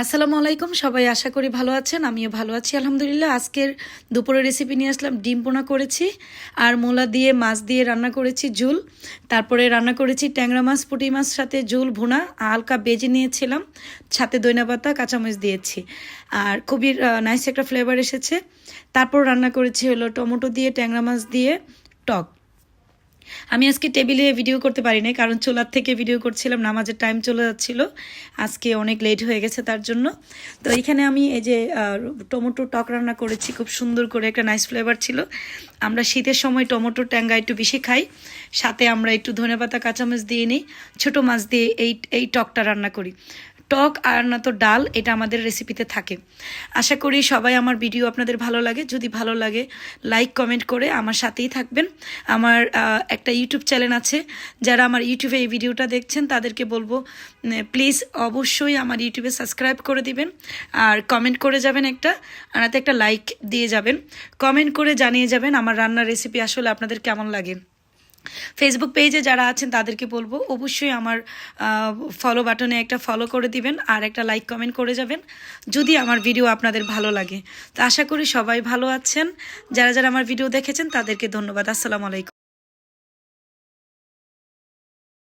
আসসালামু আলাইকুম, সবাই আশা করি ভালো আছেন। আমিও ভালো আছি আলহামদুলিল্লাহ। আজকের দুপুরের রেসিপি নিয়ে আসলাম, ডিম ভুনা করেছি আর মূলা দিয়ে মাছ দিয়ে রান্না করেছি ঝুল। তারপরে রান্না করেছি ট্যাংরা মাছ, পুঁটি মাছ সাথে ঝুল ভুনা হালকা বেজে নিয়েছিলাম, সাথে ধনিয়া পাতা কাঁচামরিচ দিয়েছি আর খুবই নাইস একটা ফ্লেভার এসেছে। তারপর রান্না করেছি হলো টমেটো দিয়ে ট্যাংরা মাছ দিয়ে টক। আমি আজকে টেবিলে ভিডিও করতে পারি নাই, কারণ চুলার থেকে ভিডিও করছিলাম, নামাজের টাইম চলে যাচ্ছিল, আজকে অনেক লেট হয়ে গেছে তার জন্য। তো এখানে আমি এই যে টমেটো টক রান্না করেছি, খুব সুন্দর করে, একটা নাইস ফ্লেভার ছিল। আমরা শীতের সময় টমেটো ট্যাঙ্গা একটু বেশি খাই, সাথে আমরা একটু ধনেপাতা কাঁচামরিচ দিয়ে নিই, ছোটো মাছ দিয়ে এই টকটা রান্না করি। টক আর না তো ডাল, এটা আমাদের রেসিপিতে থাকে। আশা করি সবাই আমার ভিডিও আপনাদের ভালো লাগে। যদি ভালো লাগে লাইক কমেন্ট করে আমার সাথেই থাকবেন। আমার একটা ইউটিউব চ্যানেল আছে, যারা আমার ইউটিউবে এই ভিডিওটা দেখছেন তাদেরকে বলবো প্লিজ অবশ্যই আমার ইউটিউবে সাবস্ক্রাইব করে দিবেন আর কমেন্ট করে যাবেন, একটা লাইক দিয়ে যাবেন, কমেন্ট করে জানিয়ে যাবেন আমার রান্নার রেসিপি আসলে আপনাদের কেমন লাগে। ফেসবুক পেজে যারা আছেন তাদেরকে বলবো অবশ্যই আমার ফলো বাটনে একটা ফলো করে দিবেন আর একটা লাইক কমেন্ট করে যাবেন যদি আমার ভিডিও আপনাদের ভালো লাগে। তো আশা করি সবাই ভালো আছেন। যারা যারা আমার ভিডিও দেখেছেন তাদেরকে ধন্যবাদ। আসসালামু আলাইকুম।